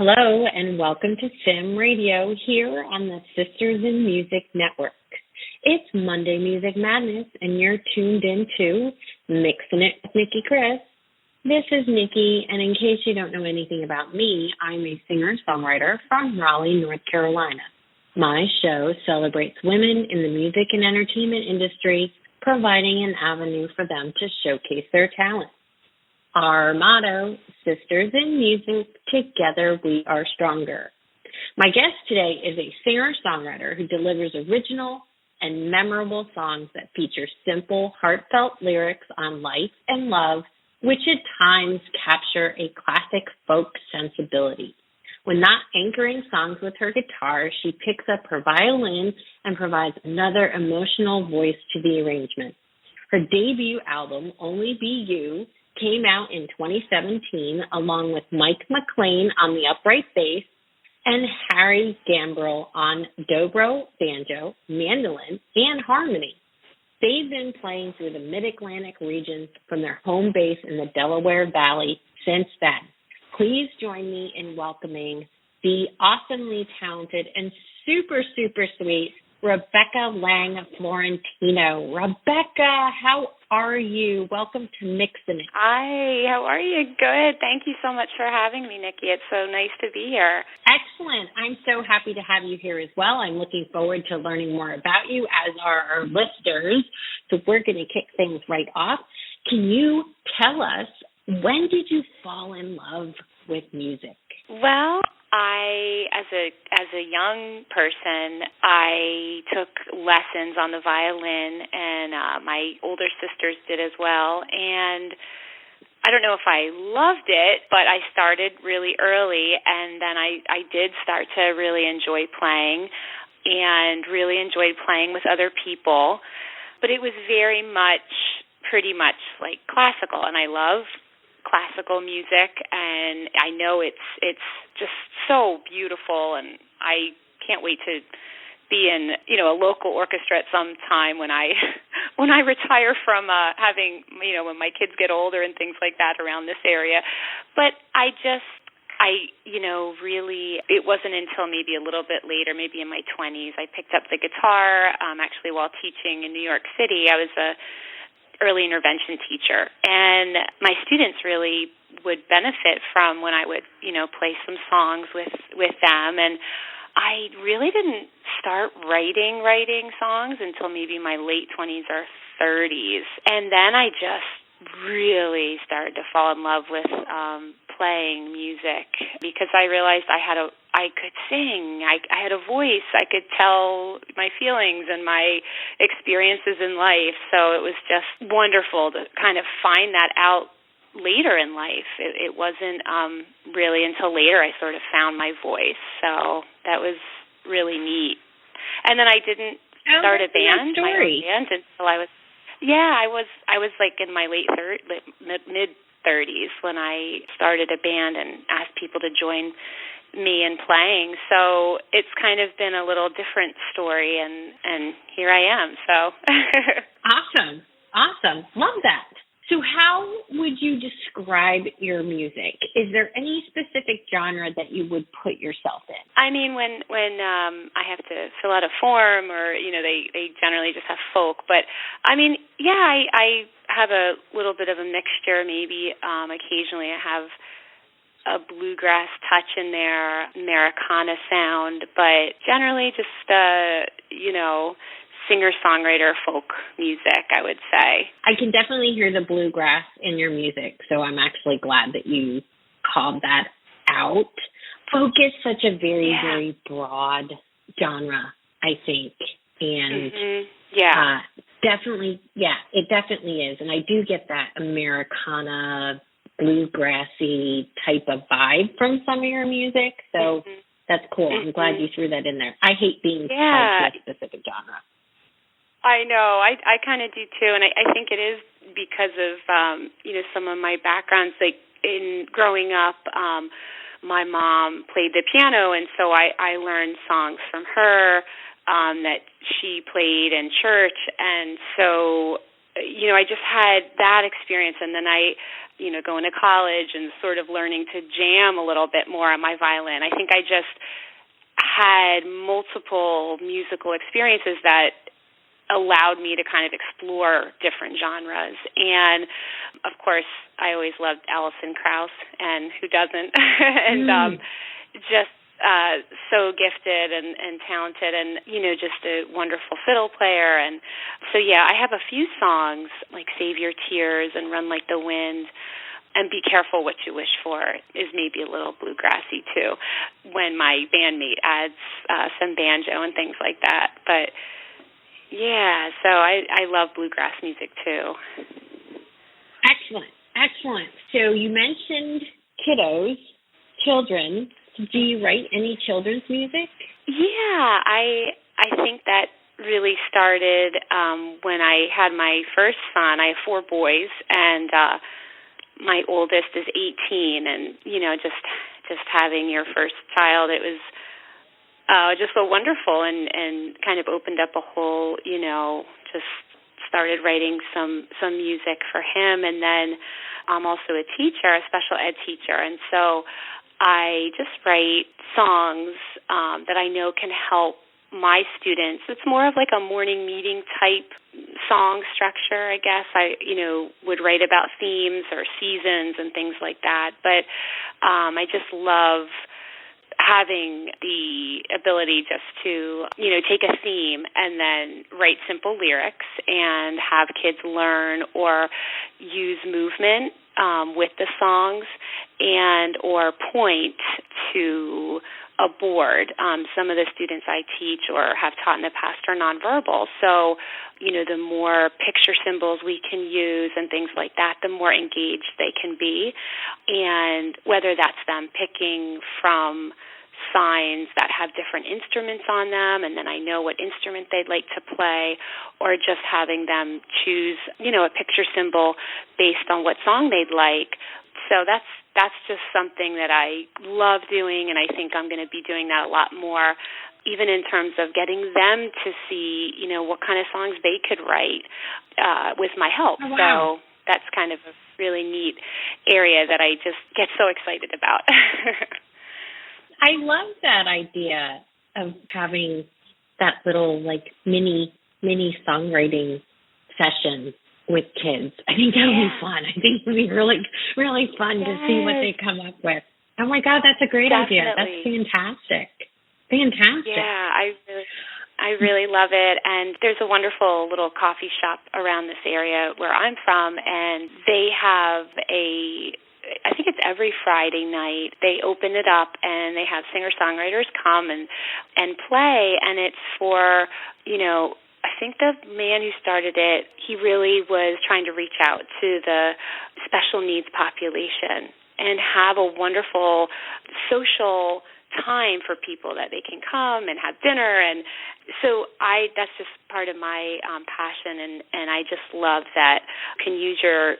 Hello and welcome to SIMRADIO here on the Sisters in Music Network. It's Monday Music Madness and you're tuned into Mixing It with Nicki Kris. This is Nicki, and in case you don't know anything about me, I'm a singer-songwriter from Raleigh, North Carolina. My show celebrates women in the music and entertainment industry, providing an avenue for them to showcase their talent. Our motto, Sisters in Music, together we are stronger. My guest today is a singer-songwriter who delivers original and memorable songs that feature simple, heartfelt lyrics on life and love, which at times capture a classic folk sensibility. When not anchoring songs with her guitar, she picks up her violin and provides another emotional voice to the arrangement. Her debut album, Only Be You, came out in 2017 along with Mike McLean on the upright bass and Harry Gambrell on dobro, banjo, mandolin, and harmony. They've been playing through the Mid-Atlantic region from their home base in the Delaware Valley since then. Please join me in welcoming the awesomely talented and super, super sweet Rebecca Lang Fiorentino. Rebecca, how are you? Welcome to Mixing It. Hi, how are you? Good. Thank you so much for having me, Nicki. It's so nice to be here. Excellent. I'm so happy to have you here as well. I'm looking forward to learning more about you, as are our listeners. So we're going to kick things right off. Can you tell us, when did you fall in love with music? Well, as a young person, I took lessons on the violin, and my older sisters did as well. And I don't know if I loved it, but I started really early, and then I did start to really enjoy playing and really enjoyed playing with other people. But it was pretty much like classical, and I love classical music, and I know it's just so beautiful, and I can't wait to be in a local orchestra at some time when I retire from having when my kids get older and things like that around this area. But really, it wasn't until maybe a little bit later, maybe in my 20s, I picked up the guitar. Actually, while teaching in New York City, I was a early intervention teacher, and my students really would benefit from when I would, play some songs with them. And I really didn't start writing songs until maybe my late 20s or 30s, and then I just really started to fall in love with playing music because I realized I could sing, I had a voice, I could tell my feelings and my experiences in life. So it was just wonderful to kind of find that out later in life. It wasn't really until later I sort of found my voice. So that was really neat. And then I didn't start a band, my own band, until I was like in my mid-30s when I started a band and asked people to join me in playing. So it's kind of been a little different story, and here I am. So Awesome. Love that. So how would you describe your music? Is there any specific genre that you would put yourself in? I mean, when I have to fill out a form, or they generally just have folk. But I mean, yeah, I have a little bit of a mixture. Maybe occasionally I have a bluegrass touch in there, Americana sound, but generally just singer-songwriter folk music, I would say. I can definitely hear the bluegrass in your music, so I'm actually glad that you called that out. Folk is such a very, very broad genre, I think, and it definitely is, and I do get that Americana, bluegrassy type of vibe from some of your music, so that's cool. I'm glad you threw that in there. I hate being tied to a specific genre. I know. I kind of do too, and I think it is because of some of my backgrounds. Like in growing up, my mom played the piano, and so I learned songs from her that she played in church, and so I just had that experience, and then I going to college and sort of learning to jam a little bit more on my violin. I think I just had multiple musical experiences that allowed me to kind of explore different genres. And, of course, I always loved Alison Krauss, and who doesn't? And just so gifted and talented, and, just a wonderful fiddle player. And so, I have a few songs like Save Your Tears and Run Like the Wind, and Be Careful What You Wish For is maybe a little bluegrassy, too, when my bandmate adds some banjo and things like that. But, so I love bluegrass music, too. Excellent. So you mentioned children. Do you write any children's music? Yeah, I think that really started when I had my first son. I have 4 boys, and my oldest is 18, and just having your first child, it was just so wonderful, and kind of opened up a whole, just started writing some music for him. And then I'm also a teacher, a special ed teacher, and so I just write songs that I know can help my students. It's more of like a morning meeting type song structure, I guess. I, would write about themes or seasons and things like that. But I just love having the ability just to, take a theme and then write simple lyrics and have kids learn or use movement with the songs and or point to a board. Some of the students I teach or have taught in the past are nonverbal. So, the more picture symbols we can use and things like that, the more engaged they can be. And whether that's them picking from signs that have different instruments on them, and then I know what instrument they'd like to play, or just having them choose, a picture symbol based on what song they'd like. So that's just something that I love doing, and I think I'm going to be doing that a lot more, even in terms of getting them to see, what kind of songs they could write with my help. Oh, wow. So that's kind of a really neat area that I just get so excited about. I love that idea of having that little mini songwriting session with kids. I think that would be fun. I think it would be really, really fun to see what they come up with. Oh my God, that's a great idea. That's fantastic. Yeah, I really love it. And there's a wonderful little coffee shop around this area where I'm from, and they have I think it's every Friday night, they open it up and they have singer-songwriters come and play, and it's for, I think the man who started it, he really was trying to reach out to the special needs population and have a wonderful social time for people that they can come and have dinner. And so that's just part of my passion, and I just love that can use your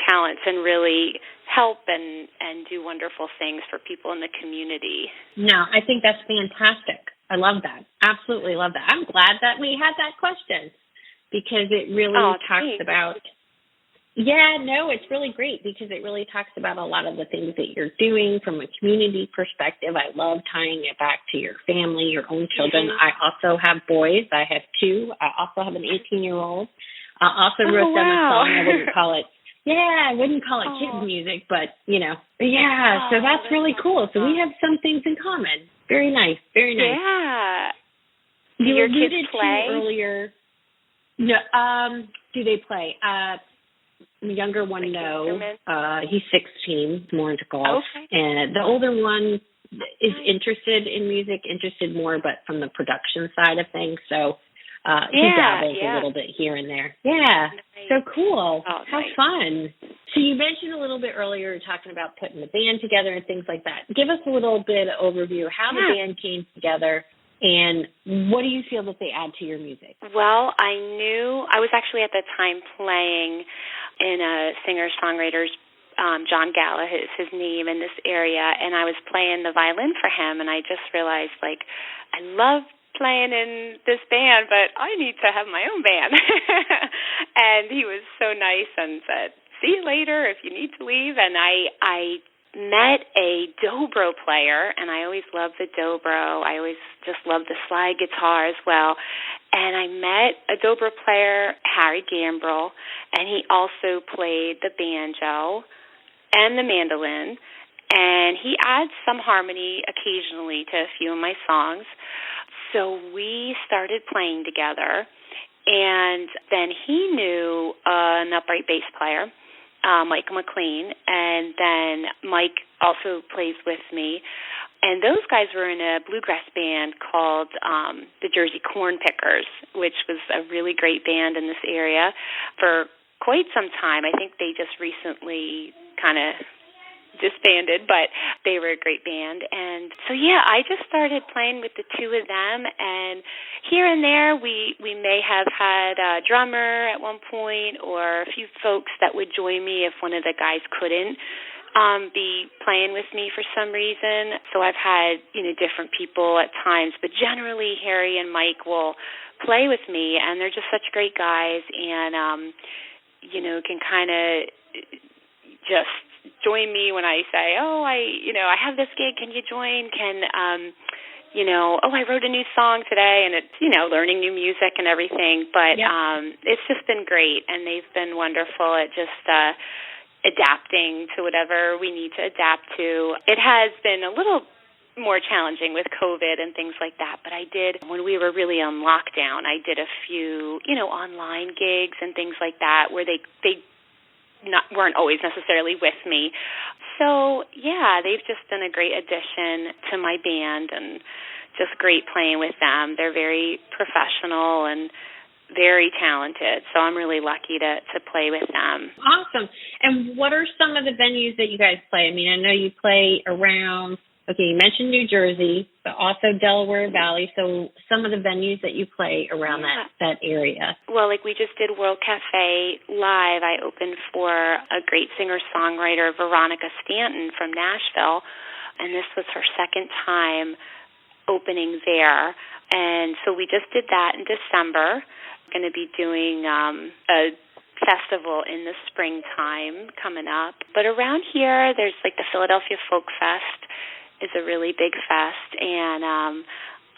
talents and really help and do wonderful things for people in the community. No, I think that's fantastic. I love that. Absolutely love that. I'm glad that we had that question, because it really talks about... Yeah, no, it's really great, because it really talks about a lot of the things that you're doing from a community perspective. I love tying it back to your family, your own children. I also have boys. I have 2. I also have an 18-year-old. I also wrote them a song. I wouldn't call it kids music, but, so that's really cool. So we have some things in common. Very nice, very nice. Yeah. You your alluded kids play? to earlier. No, do they play? The younger one, no. He's 16, more into golf. Okay. And the older one is interested in music, interested more, but from the production side of things. So he dabbles a little bit here and there. Yeah, nice. So cool. How fun. So you mentioned a little bit earlier talking about putting the band together and things like that. Give us a little bit of overview of how the band came together, and what do you feel that they add to your music? Well, I was actually at the time playing in a singer-songwriter's, John Gala is his name, in this area, and I was playing the violin for him, and I just realized, I love playing in this band, but I need to have my own band. And he was so nice and said, see you later if you need to leave. And I met a dobro player, and I always loved the dobro. I always just loved the slide guitar as well. And I met a dobro player, Harry Gambrell, and he also played the banjo and the mandolin, and he adds some harmony occasionally to a few of my songs. So we started playing together, and then he knew an upright bass player, Mike McLean, and then Mike also plays with me. And those guys were in a bluegrass band called the Jersey Corn Pickers, which was a really great band in this area for quite some time. I think they just recently kind of disbanded, but they were a great band. And so, yeah, I just started playing with the two of them, and here and there we may have had a drummer at one point or a few folks that would join me if one of the guys couldn't be playing with me for some reason. So I've had, different people at times, but generally Harry and Mike will play with me, and they're just such great guys, and, can kind of just join me when I say, I have this gig, can you join? I wrote a new song today, and it's, learning new music and everything, but it's just been great, and they've been wonderful at just adapting to whatever we need to adapt to. It has been a little more challenging with COVID and things like that, but I did, when we were really on lockdown, I did a few, online gigs and things like that where they weren't always necessarily with me. So, yeah, they've just been a great addition to my band and just great playing with them. They're very professional and very talented, so I'm really lucky to play with them. Awesome. And what are some of the venues that you guys play? I mean, I know you play around, you mentioned New Jersey, but also Delaware Valley, so some of the venues that you play around that area. Well, like we just did World Cafe Live. I opened for a great singer-songwriter, Veronica Stanton from Nashville, and this was her second time opening there. And so we just did that in December. Going to be doing a festival in the springtime coming up. But around here, there's like the Philadelphia Folk Fest is a really big fest, and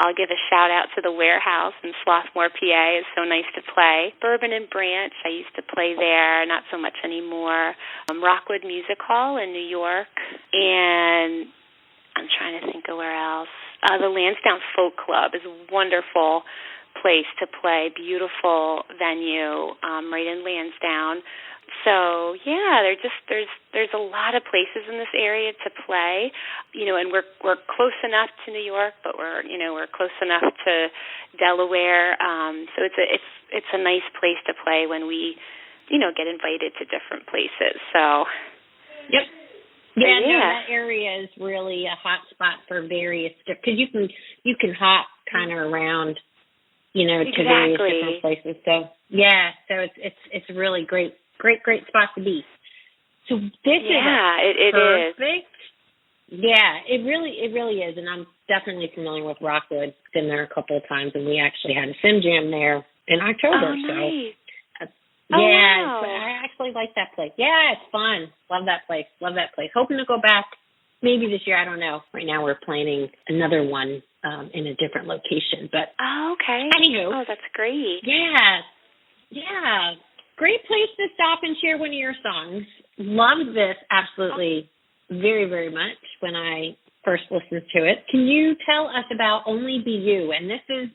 I'll give a shout-out to the Warehouse in Swarthmore, PA. It's so nice to play. Bourbon and Branch, I used to play there, not so much anymore. Rockwood Music Hall in New York, and I'm trying to think of where else. The Lansdowne Folk Club is a wonderful place to play, beautiful venue right in Lansdowne. So yeah, there's a lot of places in this area to play, and we're close enough to New York, but we're close enough to Delaware. So it's a nice place to play when we get invited to different places. So yep. Yeah, no, that area is really a hot spot for various, because you can hop kind of around, to various different places. So yeah, so it's really great spot to be. So this is perfect. Yeah, it really is, and I'm definitely familiar with Rockwood. Been there a couple of times, and we actually had a sim jam there in October. Oh, nice. So wow. So I actually like that place. Yeah, it's fun. Love that place. Hoping to go back maybe this year. I don't know. Right now we're planning another one in a different location. But okay. Anywho. Oh, that's great. Yeah. Great place to stop and share one of your songs. Loved this absolutely very, very much when I first listened to it. Can you tell us about Only Be You? And this is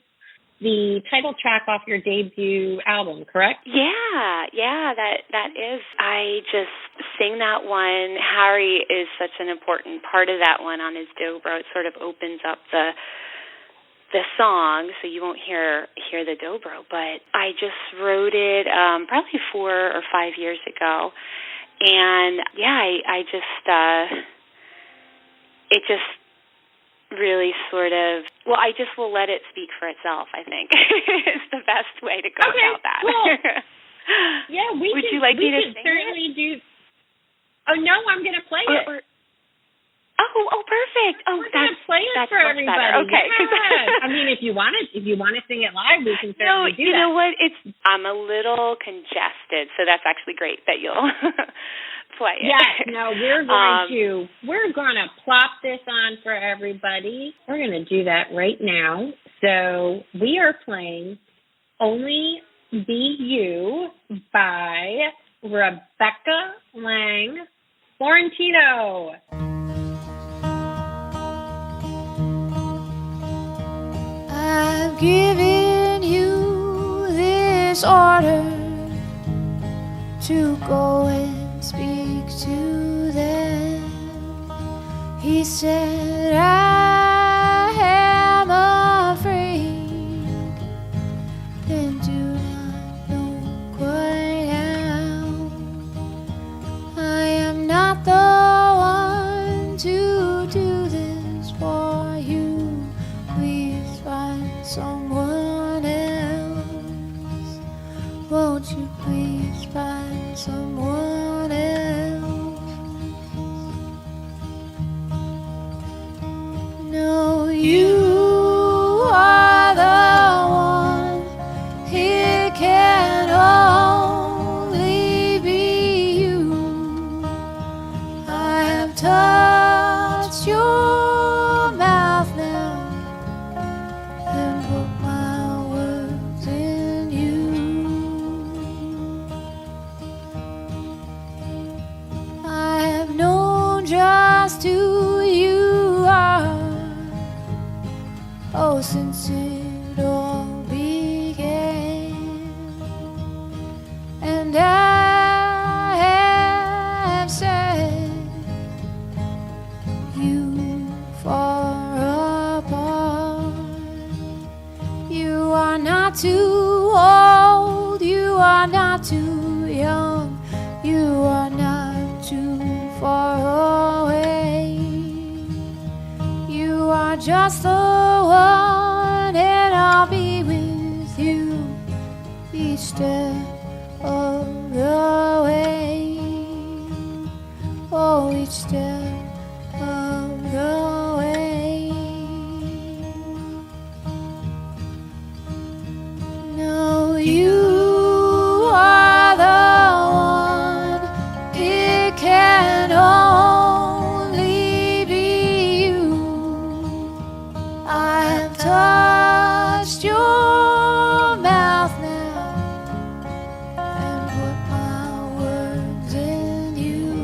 the title track off your debut album, correct? Yeah, that is. I just sing that one. Harry is such an important part of that one on his dobro. It sort of opens up the song, so you won't hear the dobro. But I just wrote it probably 4 or 5 years ago, and yeah, I just it just really sort of, well, I just will let it speak for itself, I think, is the best way to go about that. Well, yeah, Would you like me to sing certainly it? Do. Oh, no, I'm going to play it. Oh, Oh, perfect. Oh, we're gonna play it for everybody. Better. Okay. Yeah. I mean, if you want to sing it live, we can certainly do that. You know what? I'm a little congested, so that's actually great that you'll play it. Yes. No, we're gonna plop this on for everybody. We're gonna do that right now. So we are playing "Only Be You" by Rebecca Lang Fiorentino. I've given you this order to go and speak to them. He said, I am afraid, and do not know quite how. I am not the one to do this for you. Please find someone else. Won't you please find someone else? No, you are the one. It can only be you. I have touched your mouth now and put my words in you. I have known just who you are, oh, since it all began. And I have said you far apart. You are not too old, you are not too young, you are not too far away. You are just the one, and I'll be with you each step of the way. Oh, each step of the way. No, you are the one. It can only be you. I have touched your mouth now and put my words in you.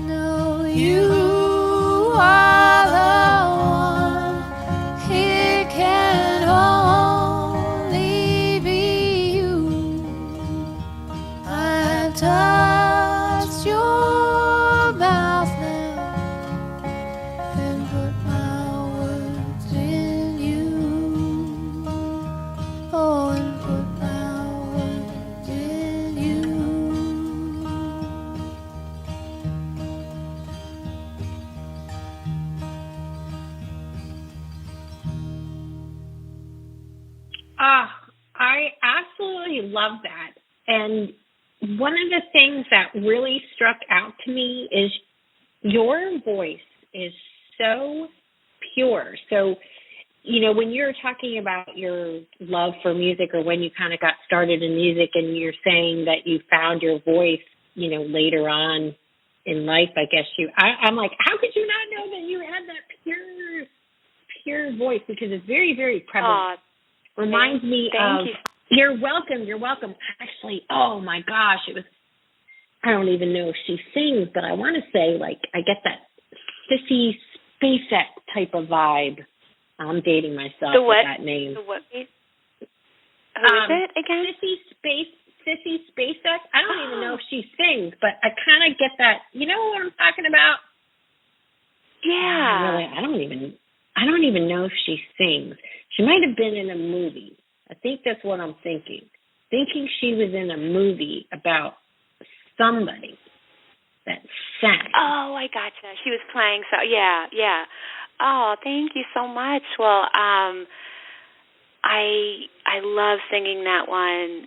No, you are the one. It can only be you. I've touched your mouth now and put my words in you. Oh, and put my words in you. I absolutely love that. And one of the things that really struck out to me is your voice is so pure. So, when you're talking about your love for music, or when you kind of got started in music, and you're saying that you found your voice, later on in life, I guess I'm like, how could you not know that you had that pure voice? Because it's very, very prevalent. Reminds me of. You're welcome. Actually, oh my gosh, I don't even know if she sings, but I want to say, I get that Sissy Spacek type of vibe. I'm dating myself with that name. The what? Who is it again? Sissy Spacek. I don't even know if she sings, but I kind of get that. You know what I'm talking about? Yeah. I don't even know if she sings. She might have been in a movie. I think that's what I'm thinking. Thinking she was in a movie about somebody that sang. Oh, I gotcha. She was playing. So yeah. Oh, thank you so much. Well, I love singing that one.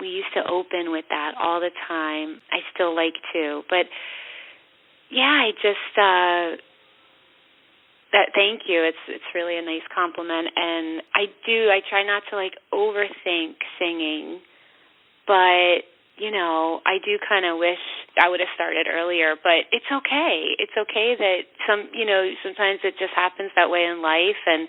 We used to open with that all the time. I still like to, but yeah, I just thank you. It's really a nice compliment, and I try not to like overthink singing, but you know, I do kind of wish I would have started earlier, but it's okay. It's okay that sometimes it just happens that way in life, and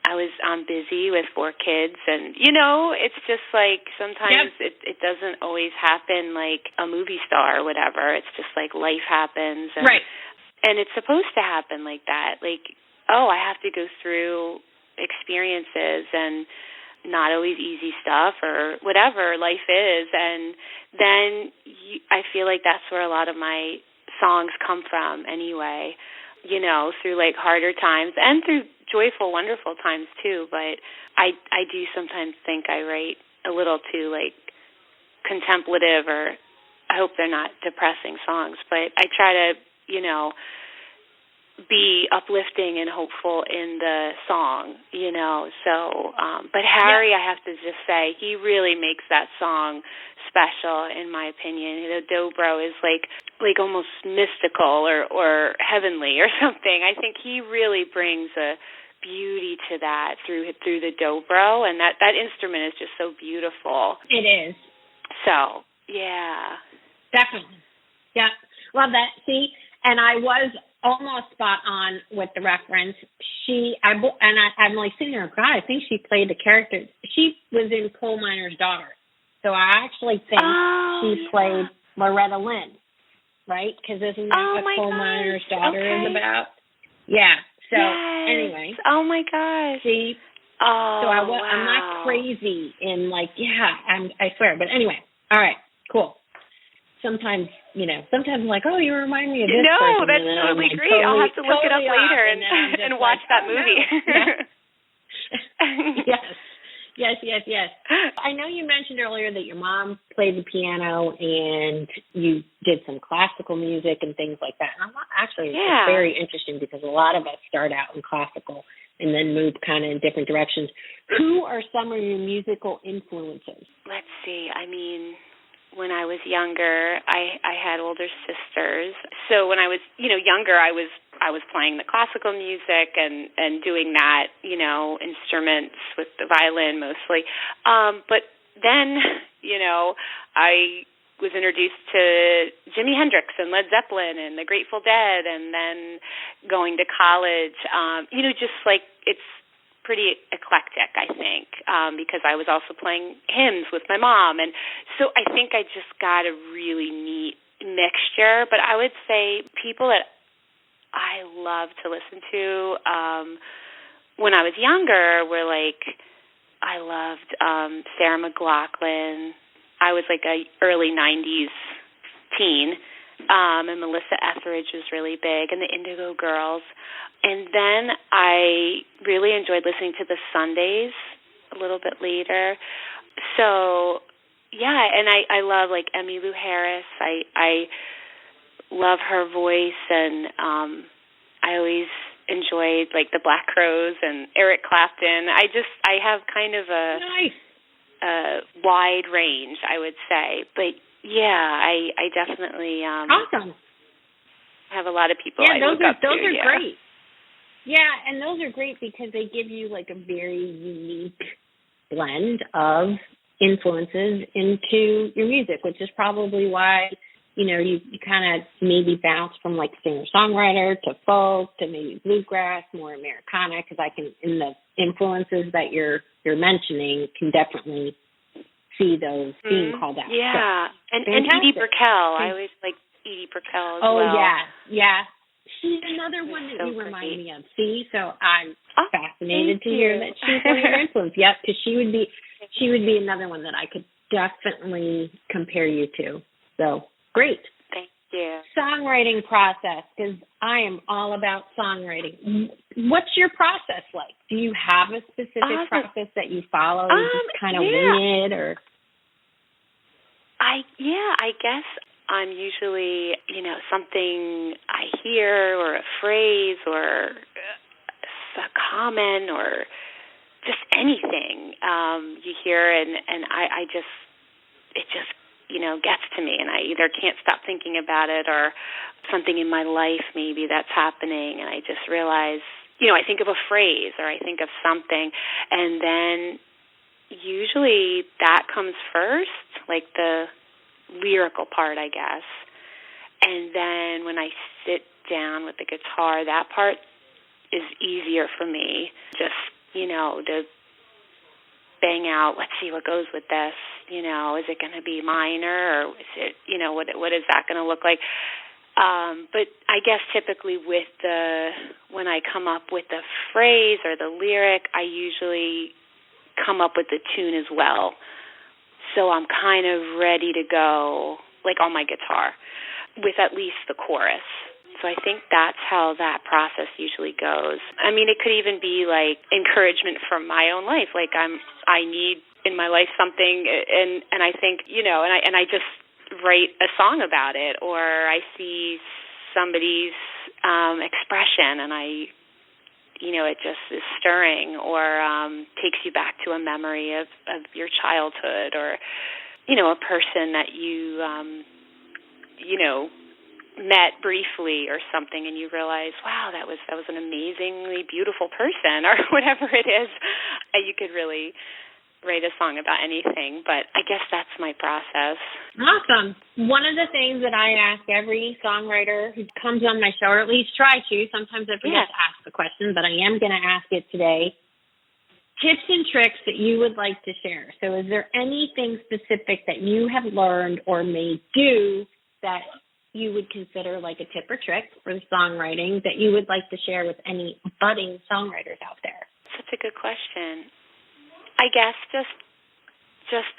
I'm busy with 4 kids, and it's just like sometimes it doesn't always happen like a movie star or whatever. It's just like life happens, and, right. And it's supposed to happen like that. Like, oh, I have to go through experiences and not always easy stuff or whatever life is, and then I feel like that's where a lot of my songs come from anyway, through like harder times and through joyful, wonderful times too, but I do sometimes think I write a little too like contemplative, or I hope they're not depressing songs, but I try to, be uplifting and hopeful in the song, so, but Harry, I have to just say, he really makes that song special, in my opinion. The dobro is like almost mystical or heavenly or something. I think he really brings a beauty to that through the dobro, and that instrument is just so beautiful. It is. So, yeah. Definitely. Yeah. Love that. See, and I was almost spot on with the reference. I'm like sitting there, God, I think she played the character. She was in Coal Miner's Daughter. So I actually think she played Loretta Lynn, right? Because isn't that what Coal Miner's Daughter is about? Yeah. So anyway. Oh my gosh. See? So I'm not crazy in like, I swear. But anyway, all right, cool. Sometimes I'm like, oh, you remind me of this person. No, that's totally great. I'll have to look it up later and watch that movie. Yes. I know you mentioned earlier that your mom played the piano and you did some classical music and things like that. And it's very interesting because a lot of us start out in classical and then move kind of in different directions. Who are some of your musical influences? Let's see. I mean, when I was younger, I had older sisters. So when I was, younger, I was playing the classical music and doing that, instruments with the violin mostly. But then, I was introduced to Jimi Hendrix and Led Zeppelin and the Grateful Dead, and then going to college, just like it's pretty eclectic, I think, because I was also playing hymns with my mom. And so I think I just got a really neat mixture. But I would say people that I love to listen to when I was younger were like, I loved Sarah McLachlan. I was like a early 90s teen. And Melissa Etheridge was really big, and the Indigo Girls. And then I really enjoyed listening to the Sundays a little bit later. So, and I love, like, Emmylou Harris. I love her voice, and I always enjoyed, like, the Black Crowes and Eric Clapton. I have kind of a wide range, I would say. But, I definitely awesome. Have a lot of people I look up to. Those are great. Yeah, and those are great because they give you like a very unique blend of influences into your music, which is probably why, you kind of maybe bounce from like singer-songwriter to folk to maybe bluegrass, more Americana, because I can, in the influences that you're mentioning, can definitely see those being called out. Yeah, so, and Edie Brickell. I always like Edie Brickell as well. Oh, yeah. She's another one that you remind me of. See, so I'm fascinated to hear that she's one of your influence. Yep, because she would be another one that I could definitely compare you to. So great. Yeah. Songwriting process, because I am all about songwriting. What's your process like? Do you have a specific process that you follow? You just kind of wing it, or? I guess I'm usually, something I hear, or a phrase, or a comment, or just anything you hear, and it just gets to me, and I either can't stop thinking about it, or something in my life maybe that's happening, and I just realize, I think of a phrase, or I think of something, and then usually that comes first, like the lyrical part, I guess. And then when I sit down with the guitar, that part is easier for me. Just, to bang out, let's see what goes with this. Is it going to be minor, or is it, what is that going to look like? But I guess typically when I come up with the phrase or the lyric, I usually come up with the tune as well. So I'm kind of ready to go, like on my guitar, with at least the chorus. So I think that's how that process usually goes. I mean, it could even be like encouragement from my own life. Like I need in my life something, and I think, and I just write a song about it, or I see somebody's expression, and it just is stirring, or takes you back to a memory of your childhood, or, a person that you, met briefly or something, and you realize, wow, that was an amazingly beautiful person, or whatever it is. You could really write a song about anything, but I guess that's my process. Awesome. One of the things that I ask every songwriter who comes on my show, or at least try to, sometimes I forget to ask the question, but I am going to ask it today, tips and tricks that you would like to share. So is there anything specific that you have learned or may do that you would consider like a tip or trick for the songwriting that you would like to share with any budding songwriters out there? Such a good question. I guess just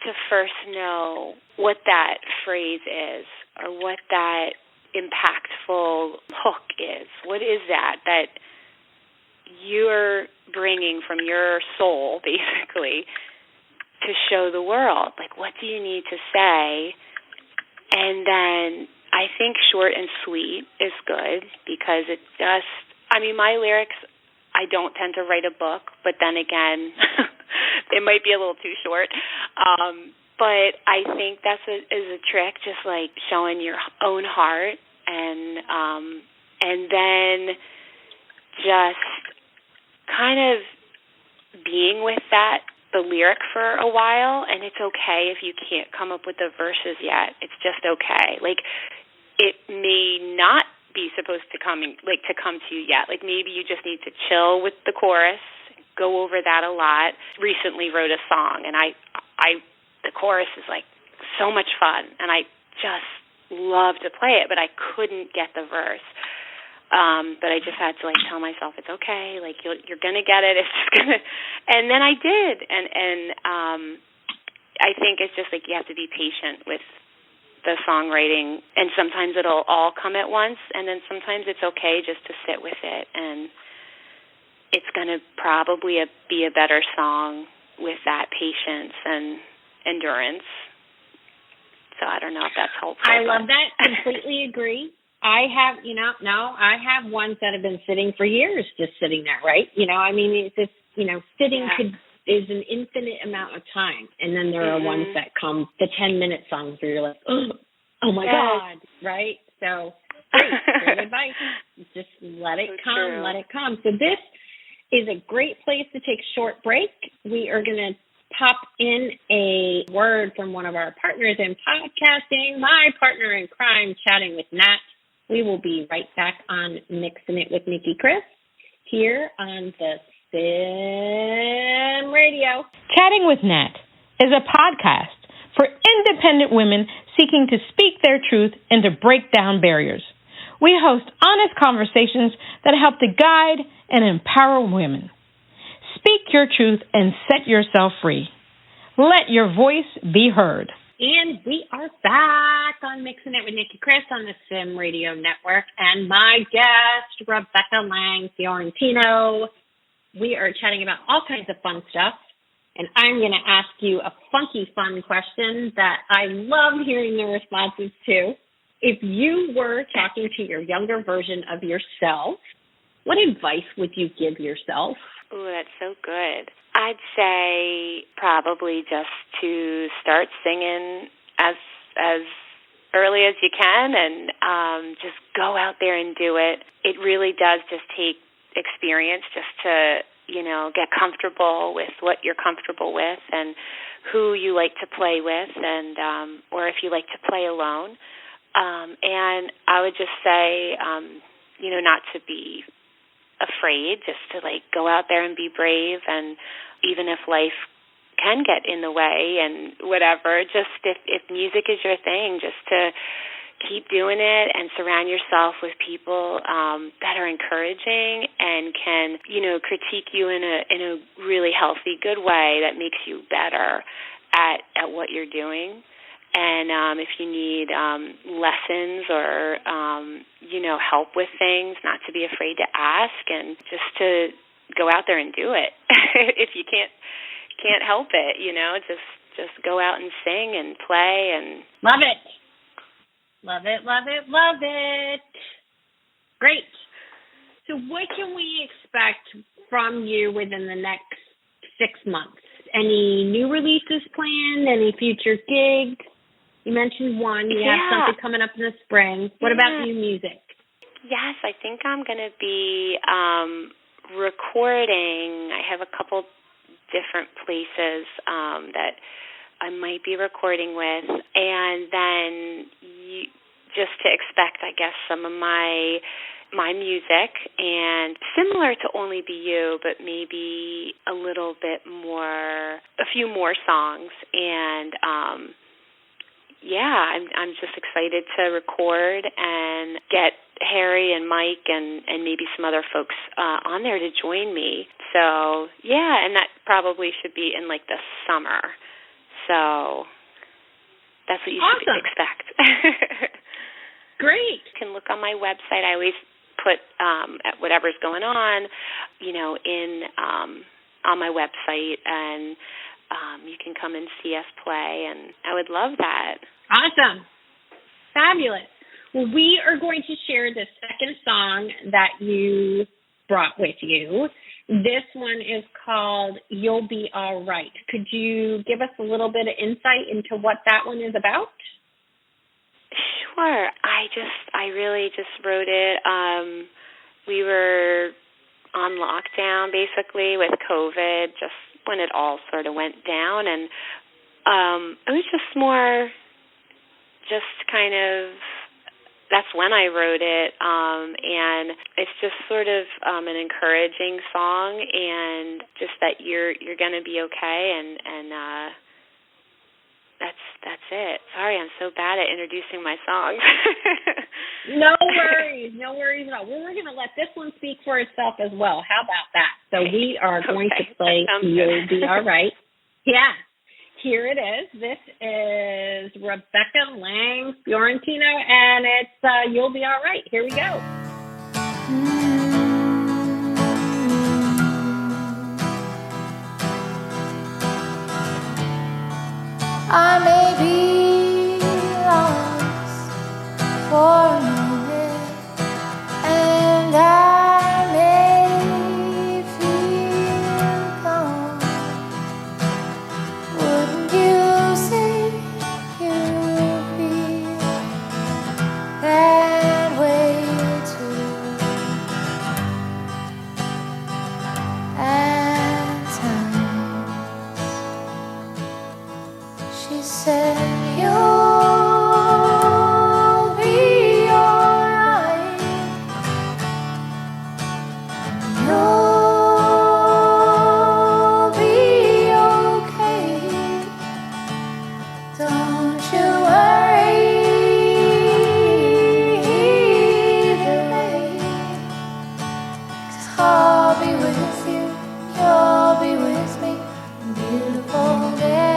to first know what that phrase is, or what that impactful hook is. What is that you're bringing from your soul, basically, to show the world? Like, what do you need to say? And then I think short and sweet is good, because it just, my lyrics, I don't tend to write a book, but then again, it might be a little too short. But I think that's is a trick, just like showing your own heart, and then just kind of being with the lyric for a while, and it's okay if you can't come up with the verses yet. It's just okay. Like, it may not be supposed to come to you yet. Like, maybe you just need to chill with the chorus, go over that a lot. Recently wrote a song, and the chorus is like so much fun, and I just love to play it, but I couldn't get the verse. But I just had to tell myself it's okay. Like, you're gonna get it. It's just gonna, and then I did, and I think it's just like you have to be patient with the songwriting, and sometimes it'll all come at once, and then sometimes it's okay just to sit with it, and it's going to probably be a better song with that patience and endurance. So I don't know if that's helpful. I love that. Completely agree. I have, I have ones that have been sitting for years, just sitting there, right? It's just, sitting is an infinite amount of time. And then there are ones that come, the 10-minute songs where you're like, oh my God, right? So great advice. Just let it come, let it come. So this is a great place to take a short break. We are going to pop in a word from one of our partners in podcasting, my partner in crime, Chatting with Nat. We will be right back on Mixing It with Nicki Kris here on the SIMRADIO. Chatting with Nat is a podcast for independent women seeking to speak their truth and to break down barriers. We host honest conversations that help to guide and empower women. Speak your truth and set yourself free. Let your voice be heard. And we are back on Mixing It with Nicki Kris on the SIMRADIO network. And my guest, Rebecca Lang Fiorentino. We are chatting about all kinds of fun stuff. And I'm going to ask you a funky, fun question that I love hearing the responses to. If you were talking to your younger version of yourself, what advice would you give yourself? Ooh, that's so good. I'd say probably just to start singing as early as you can and just go out there and do it. It really does just take experience just to, get comfortable with what you're comfortable with and who you like to play with and or if you like to play alone. And I would just say, not to be afraid, just to go out there and be brave, and even if life can get in the way and whatever, just if music is your thing, just to keep doing it and surround yourself with people that are encouraging and can, critique you in a really healthy, good way that makes you better at what you're doing. And if you need lessons or, help with things, not to be afraid to ask and just to go out there and do it. If you can't help it, just go out and sing and play and love it. Love it, love it, love it. Great. So what can we expect from you within the next 6 months? Any new releases planned? Any future gigs? You mentioned one. You have something coming up in the spring. What about new music? Yes, I think I'm going to be recording. I have a couple different places that I might be recording with, and then just to expect, I guess, some of my music, and similar to Only Be You, but maybe a little bit more, a few more songs, and I'm just excited to record and get Harry and Mike and maybe some other folks on there to join me. So, and that probably should be in the summer. So that's what you should expect. Great. You can look on my website. I always put at whatever's going on, on my website, and you can come and see us play, and I would love that. Awesome. Fabulous. Well, we are going to share the second song that you brought with you. This one is called You'll Be All Right. Could you give us a little bit of insight into what that one is about? Sure. I really just wrote it. We were on lockdown, basically, with COVID, just when it all sort of went down, and it was just more, that's when I wrote it, and it's just sort of an encouraging song, and just that you're going to be okay, and that's it. Sorry, I'm so bad at introducing my songs. No worries at all. Well, we're going to let this one speak for itself as well. How about that? So we are going to play You'll Be All Right. Yeah, here it is. This is Rebecca Lang Fiorentino, and it's You'll Be All Right. Here we go. I may be lost for a moment, and I may feel gone. Wouldn't you say you feel that way too? At times she said, you'll be alright. You'll be okay. Don't you worry, babe. 'Cause I'll be with you, you'll be with me. Beautiful day.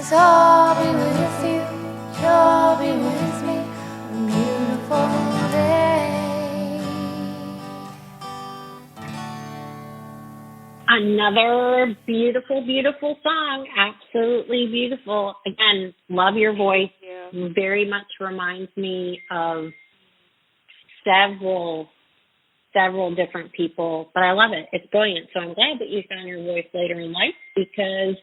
'cause I'll be with you, you'll be with me, a beautiful day. Another beautiful, beautiful song. Absolutely beautiful. Again, love your voice. Very much reminds me of several different people, but I love it. It's brilliant. So I'm glad that you found your voice later in life because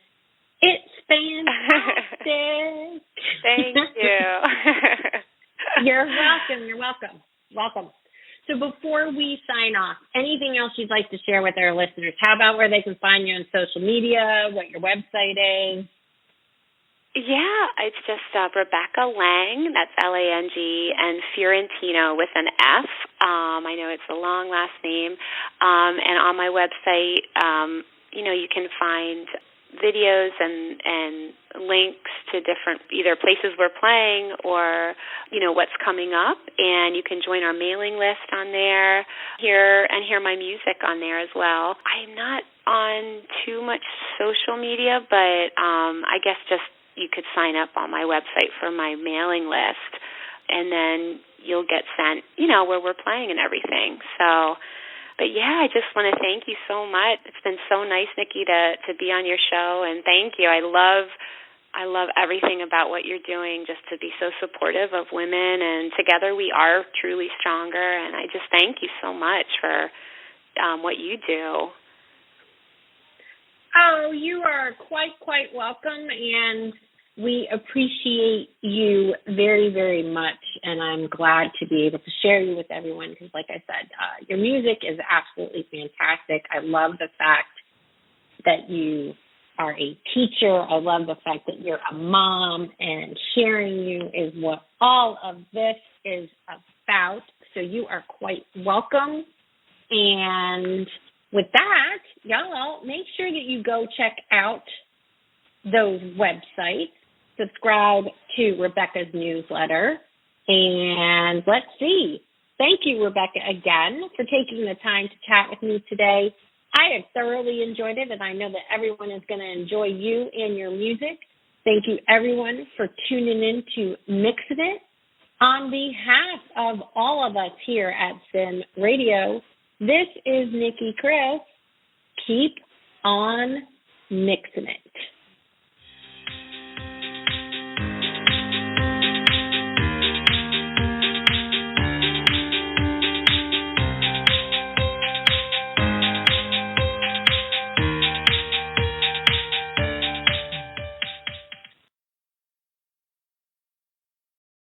it's fantastic. Thank you. You're welcome. You're welcome. Welcome. So before we sign off, anything else you'd like to share with our listeners? How about where they can find you on social media, what your website is? Yeah, it's just Rebecca Lang, that's Lang, and Fiorentino with an F. I know it's a long last name. And on my website, you can find videos and links to different either places we're playing or, what's coming up. And you can join our mailing list on there, hear my music on there as well. I'm not on too much social media, but I guess just you could sign up on my website for my mailing list, and then you'll get sent, where we're playing and everything. So, but yeah, I just want to thank you so much. It's been so nice, Nicki, to be on your show, and thank you. I love everything about what you're doing, just to be so supportive of women, and together we are truly stronger, and I just thank you so much for what you do. Oh, you are quite welcome, and we appreciate you very, very much, and I'm glad to be able to share you with everyone because, like I said, your music is absolutely fantastic. I love the fact that you are a teacher. I love the fact that you're a mom, and sharing you is what all of this is about, so you are quite welcome, and with that, y'all, make sure that you go check out those websites, subscribe to Rebecca's newsletter, and let's see. Thank you, Rebecca, again, for taking the time to chat with me today. I have thoroughly enjoyed it, and I know that everyone is going to enjoy you and your music. Thank you, everyone, for tuning in to Mixing It. On behalf of all of us here at Sim Radio, this is Nicki Kris. Keep on mixing it.